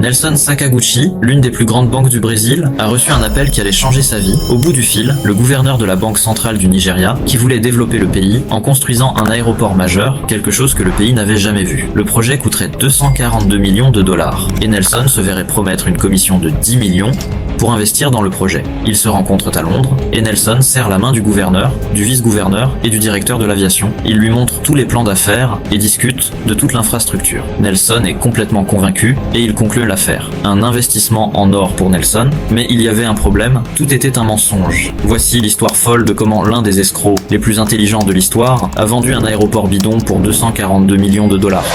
Nelson Sakaguchi, l'une des plus grandes banques du Brésil, a reçu un appel qui allait changer sa vie. Au bout du fil, le gouverneur de la banque centrale du Nigeria, qui voulait développer le pays en construisant un aéroport majeur, quelque chose que le pays n'avait jamais vu. Le projet coûterait 242 millions de dollars, et Nelson se verrait promettre une commission de 10 millions pour investir dans le projet. Ils se rencontrent à Londres, et Nelson serre la main du gouverneur, du vice-gouverneur et du directeur de l'aviation. Il lui montre tous les plans d'affaires et discute de toute l'infrastructure. Nelson est complètement convaincu, et il conclut l'affaire. Un investissement en or pour Nelson, mais il y avait un problème, tout était un mensonge. Voici l'histoire folle de comment l'un des escrocs les plus intelligents de l'histoire a vendu un aéroport bidon pour 242 millions de dollars.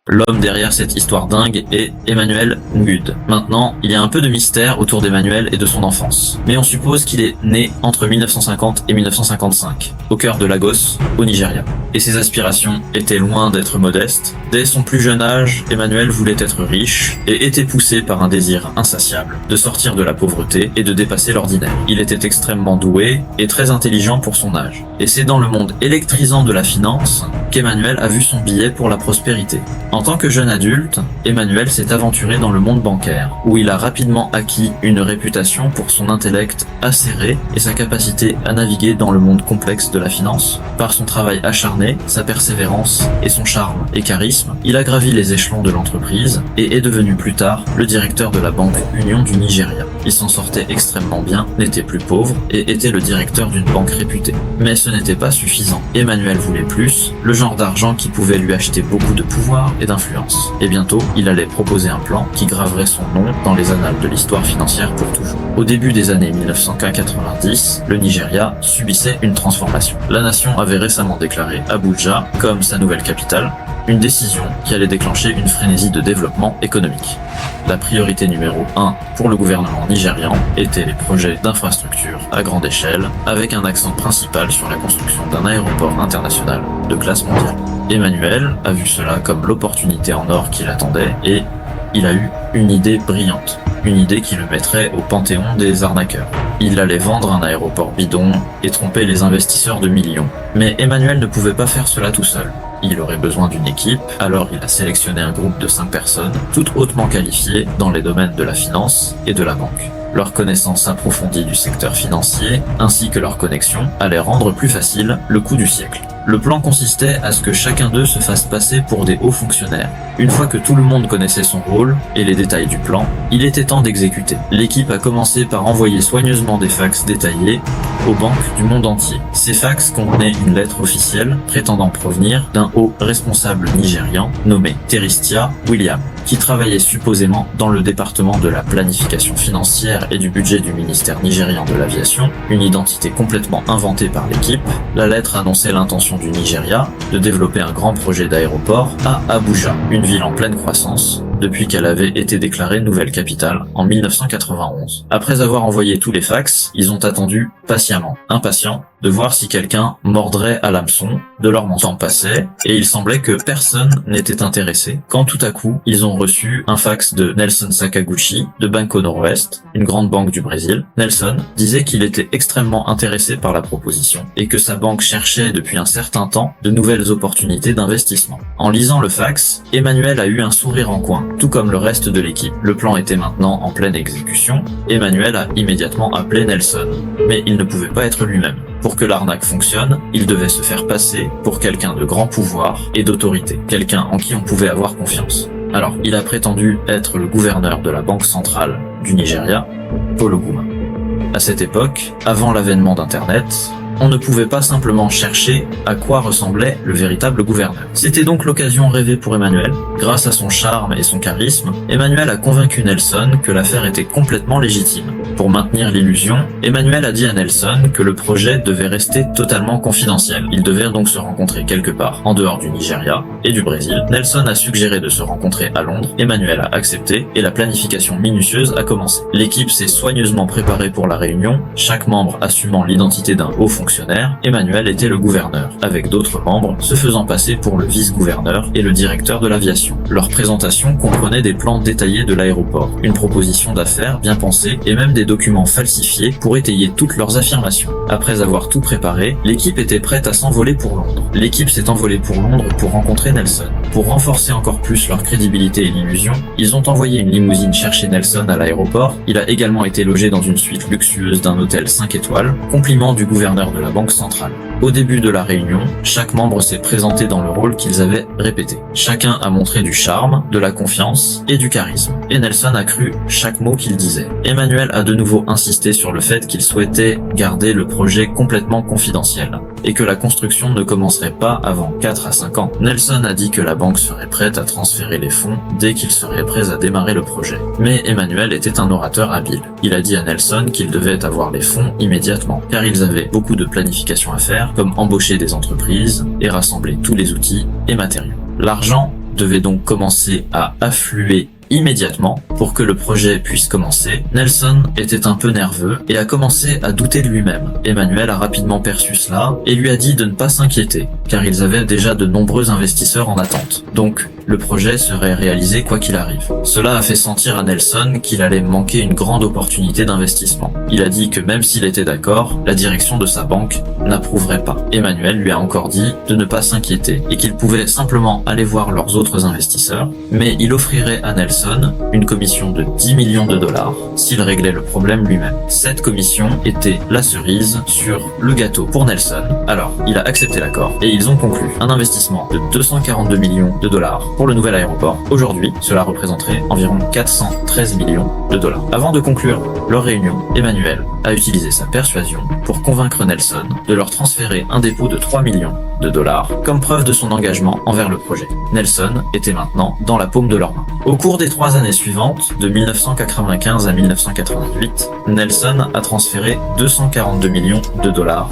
L'homme derrière cette histoire dingue est Emmanuel Ngud. Maintenant, il y a un peu de mystère autour d'Emmanuel et de son enfance. Mais on suppose qu'il est né entre 1950 et 1955, au cœur de Lagos, au Nigeria. Et ses aspirations étaient loin d'être modestes. Dès son plus jeune âge, Emmanuel voulait être riche et était poussé par un désir insatiable de sortir de la pauvreté et de dépasser l'ordinaire. Il était extrêmement doué et très intelligent pour son âge. Et c'est dans le monde électrisant de la finance qu'Emmanuel a vu son billet pour la prospérité. En tant que jeune adulte, Emmanuel s'est aventuré dans le monde bancaire, où il a rapidement acquis une réputation pour son intellect acéré et sa capacité à naviguer dans le monde complexe de la finance. Par son travail acharné, sa persévérance et son charme et charisme, il a gravi les échelons de l'entreprise et est devenu plus tard le directeur de la Banque Union du Nigeria. Il s'en sortait extrêmement bien, n'était plus pauvre et était le directeur d'une banque réputée. Mais ce n'était pas suffisant. Emmanuel voulait plus, le genre d'argent qui pouvait lui acheter beaucoup de pouvoir et d'influence. Et bientôt, il allait proposer un plan qui graverait son nom dans les annales de l'histoire financière pour toujours. Au début des années 1990, le Nigeria subissait une transformation. La nation avait récemment déclaré Abuja comme sa nouvelle capitale, une décision qui allait déclencher une frénésie de développement économique. La priorité numéro 1 pour le gouvernement nigérian était les projets d'infrastructure à grande échelle, avec un accent principal sur la construction d'un aéroport international de classe mondiale. Emmanuel a vu cela comme l'opportunité en or qu'il attendait et il a eu une idée brillante. Une idée qui le mettrait au panthéon des arnaqueurs. Il allait vendre un aéroport bidon et tromper les investisseurs de millions. Mais Emmanuel ne pouvait pas faire cela tout seul. Il aurait besoin d'une équipe, alors il a sélectionné un groupe de 5 personnes, toutes hautement qualifiées dans les domaines de la finance et de la banque. Leur connaissance approfondie du secteur financier, ainsi que leur connexion, allait rendre plus facile le coup du siècle. Le plan consistait à ce que chacun d'eux se fasse passer pour des hauts fonctionnaires. Une fois que tout le monde connaissait son rôle et les détails du plan, il était temps d'exécuter. L'équipe a commencé par envoyer soigneusement des fax détaillés aux banques du monde entier. Ces fax contenaient une lettre officielle prétendant provenir d'un haut responsable nigérian nommé Teristia William, qui travaillait supposément dans le département de la planification financière et du budget du ministère nigérian de l'aviation, une identité complètement inventée par l'équipe. La lettre annonçait l'intention du Nigeria de développer un grand projet d'aéroport à Abuja, une ville en pleine croissance, depuis qu'elle avait été déclarée nouvelle capitale en 1991. Après avoir envoyé tous les fax, ils ont attendu patiemment, impatients, de voir si quelqu'un mordrait à l'hameçon de leur montant passé, et il semblait que personne n'était intéressé, quand tout à coup, ils ont reçu un fax de Nelson Sakaguchi, de Banco Noroeste, une grande banque du Brésil. Nelson disait qu'il était extrêmement intéressé par la proposition, et que sa banque cherchait depuis un certain temps de nouvelles opportunités d'investissement. En lisant le fax, Emmanuel a eu un sourire en coin, tout comme le reste de l'équipe. Le plan était maintenant en pleine exécution. Emmanuel a immédiatement appelé Nelson, mais il ne pouvait pas être lui-même. Pour que l'arnaque fonctionne, il devait se faire passer pour quelqu'un de grand pouvoir et d'autorité, quelqu'un en qui on pouvait avoir confiance. Alors, il a prétendu être le gouverneur de la banque centrale du Nigeria, Paul Oguma. À cette époque, avant l'avènement d'Internet, on ne pouvait pas simplement chercher à quoi ressemblait le véritable gouverneur. C'était donc l'occasion rêvée pour Emmanuel. Grâce à son charme et son charisme, Emmanuel a convaincu Nelson que l'affaire était complètement légitime. Pour maintenir l'illusion, Emmanuel a dit à Nelson que le projet devait rester totalement confidentiel. Ils devaient donc se rencontrer quelque part, en dehors du Nigeria et du Brésil. Nelson a suggéré de se rencontrer à Londres, Emmanuel a accepté et la planification minutieuse a commencé. L'équipe s'est soigneusement préparée pour la réunion, chaque membre assumant l'identité d'un haut fonctionnaire fonctionnaires, Emmanuel était le gouverneur, avec d'autres membres se faisant passer pour le vice-gouverneur et le directeur de l'aviation. Leur présentation comprenait des plans détaillés de l'aéroport, une proposition d'affaires bien pensée et même des documents falsifiés pour étayer toutes leurs affirmations. Après avoir tout préparé, l'équipe était prête à s'envoler pour Londres. L'équipe s'est envolée pour Londres pour rencontrer Nelson. Pour renforcer encore plus leur crédibilité et l'illusion, ils ont envoyé une limousine chercher Nelson à l'aéroport. Il a également été logé dans une suite luxueuse d'un hôtel 5 étoiles, compliment du gouverneur de la Banque centrale. Au début de la réunion, chaque membre s'est présenté dans le rôle qu'ils avaient répété. Chacun a montré du charme, de la confiance et du charisme. Et Nelson a cru chaque mot qu'il disait. Emmanuel a de nouveau insisté sur le fait qu'il souhaitait garder le projet complètement confidentiel et que la construction ne commencerait pas avant 4 à 5 ans. Nelson a dit que la banque serait prête à transférer les fonds dès qu'ils seraient prêts à démarrer le projet. Mais Emmanuel était un orateur habile. Il a dit à Nelson qu'il devait avoir les fonds immédiatement, car ils avaient beaucoup de planification à faire, comme embaucher des entreprises et rassembler tous les outils et matériaux. L'argent devait donc commencer à affluer immédiatement pour que le projet puisse commencer. Nelson était un peu nerveux et a commencé à douter de lui-même. Emmanuel a rapidement perçu cela et lui a dit de ne pas s'inquiéter, car ils avaient déjà de nombreux investisseurs en attente. Donc, le projet serait réalisé quoi qu'il arrive. Cela a fait sentir à Nelson qu'il allait manquer une grande opportunité d'investissement. Il a dit que même s'il était d'accord, la direction de sa banque n'approuverait pas. Emmanuel lui a encore dit de ne pas s'inquiéter et qu'il pouvait simplement aller voir leurs autres investisseurs, mais il offrirait à Nelson une commission de 10 millions de dollars s'il réglait le problème lui-même. Cette commission était la cerise sur le gâteau pour Nelson. Alors, il a accepté l'accord et ils ont conclu un investissement de 242 millions de dollars pour le nouvel aéroport. Aujourd'hui, cela représenterait environ 413 millions de dollars. Avant de conclure leur réunion, Emmanuel a utilisé sa persuasion pour convaincre Nelson de leur transférer un dépôt de 3 millions de dollars comme preuve de son engagement envers le projet. Nelson était maintenant dans la paume de leurs mains. Au cours des 3 années suivantes, de 1995 à 1988, Nelson a transféré 242 millions de dollars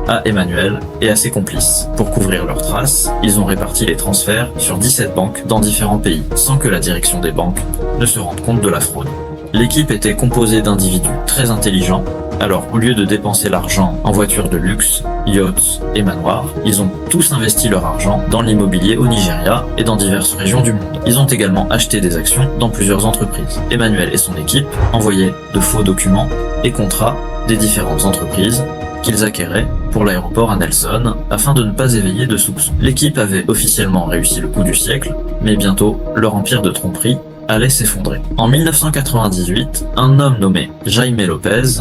à Emmanuel et à ses complices. Pour couvrir leurs traces, ils ont réparti les transferts sur 17 banques dans différents pays, sans que la direction des banques ne se rende compte de la fraude. L'équipe était composée d'individus très intelligents. Alors, au lieu de dépenser l'argent en voitures de luxe, yachts et manoirs, ils ont tous investi leur argent dans l'immobilier au Nigeria et dans diverses régions du monde. Ils ont également acheté des actions dans plusieurs entreprises. Emmanuel et son équipe envoyaient de faux documents et contrats des différentes entreprises qu'ils acquéraient pour l'aéroport à Nelson afin de ne pas éveiller de soupçons. L'équipe avait officiellement réussi le coup du siècle, mais bientôt, leur empire de tromperie allait s'effondrer. En 1998, un homme nommé Jaime Lopez,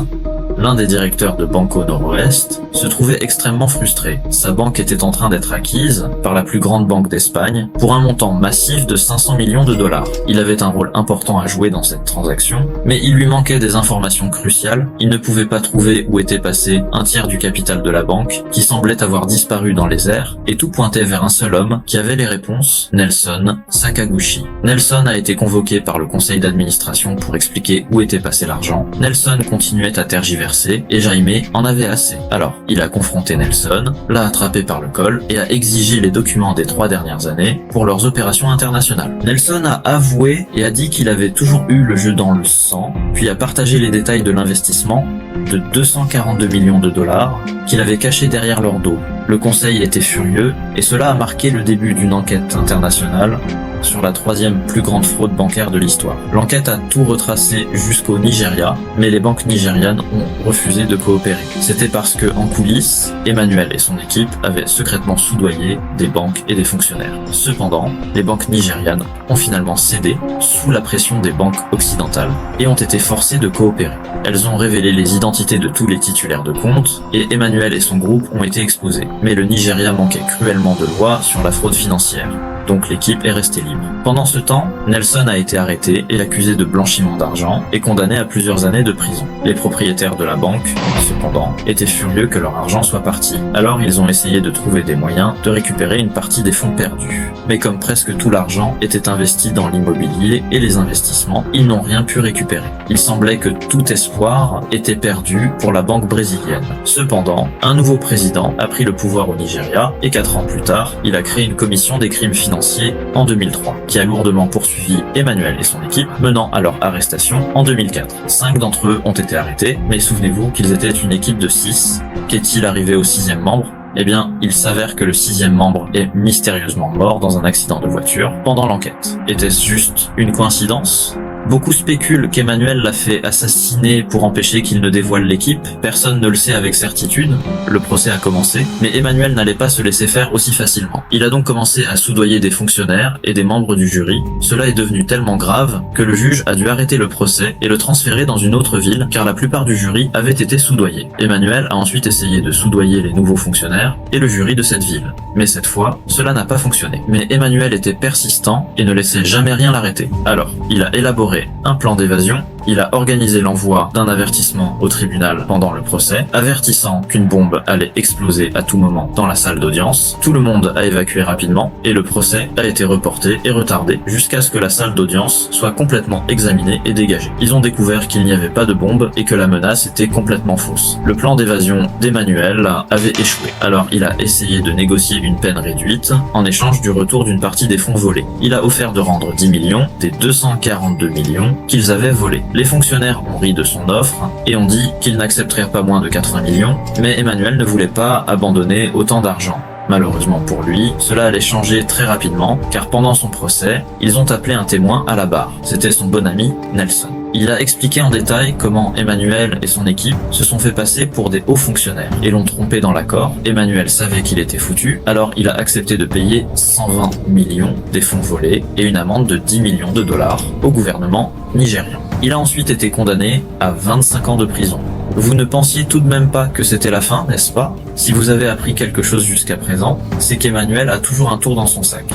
l'un des directeurs de Banco Noroeste, se trouvait extrêmement frustré. Sa banque était en train d'être acquise par la plus grande banque d'Espagne pour un montant massif de 500 millions de dollars. Il avait un rôle important à jouer dans cette transaction, mais il lui manquait des informations cruciales. Il ne pouvait pas trouver où était passé un tiers du capital de la banque, qui semblait avoir disparu dans les airs, et tout pointait vers un seul homme qui avait les réponses, Nelson Sakaguchi. Nelson a été convoqué par le conseil d'administration pour expliquer où était passé l'argent. Nelson continuait à tergiverser et Jaime en avait assez. Alors, il a confronté Nelson, l'a attrapé par le col et a exigé les documents des 3 dernières années pour leurs opérations internationales. Nelson a avoué et a dit qu'il avait toujours eu le jeu dans le sang, puis a partagé les détails de l'investissement de 242 millions de dollars qu'il avait caché derrière leur dos. Le conseil était furieux et cela a marqué le début d'une enquête internationale sur la 3e plus grande fraude bancaire de l'histoire. L'enquête a tout retracé jusqu'au Nigeria, mais les banques nigérianes ont refusé de coopérer. C'était parce que, en coulisses, Emmanuel et son équipe avaient secrètement soudoyé des banques et des fonctionnaires. Cependant, les banques nigérianes ont finalement cédé sous la pression des banques occidentales et ont été forcées de coopérer. Elles ont révélé les identités de tous les titulaires de comptes et Emmanuel et son groupe ont été exposés. Mais le Nigeria manquait cruellement de lois sur la fraude financière. Donc l'équipe est restée libre. Pendant ce temps, Nelson a été arrêté et accusé de blanchiment d'argent et condamné à plusieurs années de prison. Les propriétaires de la banque, cependant, étaient furieux que leur argent soit parti. Alors ils ont essayé de trouver des moyens de récupérer une partie des fonds perdus. Mais comme presque tout l'argent était investi dans l'immobilier et les investissements, ils n'ont rien pu récupérer. Il semblait que tout espoir était perdu pour la banque brésilienne. Cependant, un nouveau président a pris le pouvoir au Nigeria et 4 ans plus tard, il a créé une commission des crimes financiers financier en 2003, qui a lourdement poursuivi Emmanuel et son équipe, menant à leur arrestation en 2004. 5 d'entre eux ont été arrêtés, mais souvenez-vous qu'ils étaient une équipe de 6. Qu'est-il arrivé au 6e membre? Eh bien, il s'avère que le 6e membre est mystérieusement mort dans un accident de voiture pendant l'enquête. Était-ce juste une coïncidence? Beaucoup spéculent qu'Emmanuel l'a fait assassiner pour empêcher qu'il ne dévoile l'équipe. Personne ne le sait avec certitude. Le procès a commencé, mais Emmanuel n'allait pas se laisser faire aussi facilement. Il a donc commencé à soudoyer des fonctionnaires et des membres du jury. Cela est devenu tellement grave que le juge a dû arrêter le procès et le transférer dans une autre ville car la plupart du jury avait été soudoyé. Emmanuel a ensuite essayé de soudoyer les nouveaux fonctionnaires et le jury de cette ville. Mais cette fois, cela n'a pas fonctionné. Mais Emmanuel était persistant et ne laissait jamais rien l'arrêter. Alors, il a élaboré un plan d'évasion, il a organisé l'envoi d'un avertissement au tribunal pendant le procès, avertissant qu'une bombe allait exploser à tout moment dans la salle d'audience. Tout le monde a évacué rapidement et le procès a été reporté et retardé jusqu'à ce que la salle d'audience soit complètement examinée et dégagée. Ils ont découvert qu'il n'y avait pas de bombe et que la menace était complètement fausse. Le plan d'évasion d'Emmanuel avait échoué. Alors il a essayé de négocier une peine réduite en échange du retour d'une partie des fonds volés. Il a offert de rendre 10 millions des 242 millions qu'ils avaient volés. Les fonctionnaires ont ri de son offre et ont dit qu'ils n'accepteraient pas moins de 80 millions, mais Emmanuel ne voulait pas abandonner autant d'argent. Malheureusement pour lui, cela allait changer très rapidement, car pendant son procès, ils ont appelé un témoin à la barre. C'était son bon ami, Nelson. Il a expliqué en détail comment Emmanuel et son équipe se sont fait passer pour des hauts fonctionnaires et l'ont trompé dans l'accord. Emmanuel savait qu'il était foutu, alors il a accepté de payer 120 millions des fonds volés et une amende de 10 millions de dollars au gouvernement nigérian. Il a ensuite été condamné à 25 ans de prison. Vous ne pensiez tout de même pas que c'était la fin, n'est-ce pas? Si vous avez appris quelque chose jusqu'à présent, c'est qu'Emmanuel a toujours un tour dans son sac.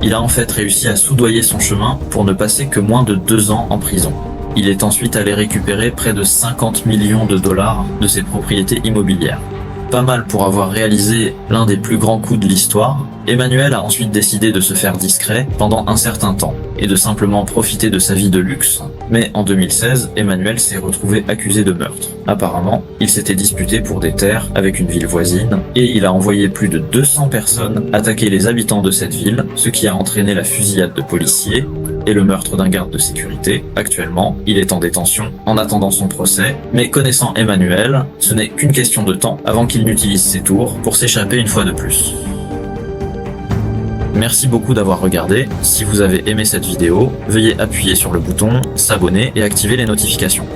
Il a en fait réussi à soudoyer son chemin pour ne passer que moins de 2 ans en prison. Il est ensuite allé récupérer près de 50 millions de dollars de ses propriétés immobilières. Pas mal pour avoir réalisé l'un des plus grands coups de l'histoire. Emmanuel a ensuite décidé de se faire discret pendant un certain temps et de simplement profiter de sa vie de luxe. Mais en 2016, Emmanuel s'est retrouvé accusé de meurtre. Apparemment, il s'était disputé pour des terres avec une ville voisine et il a envoyé plus de 200 personnes attaquer les habitants de cette ville, ce qui a entraîné la fusillade de policiers et le meurtre d'un garde de sécurité. Actuellement, il est en détention en attendant son procès, mais connaissant Emmanuel, ce n'est qu'une question de temps avant qu'il n'utilise ses tours pour s'échapper une fois de plus. Merci beaucoup d'avoir regardé. Si vous avez aimé cette vidéo, veuillez appuyer sur le bouton s'abonner et activer les notifications.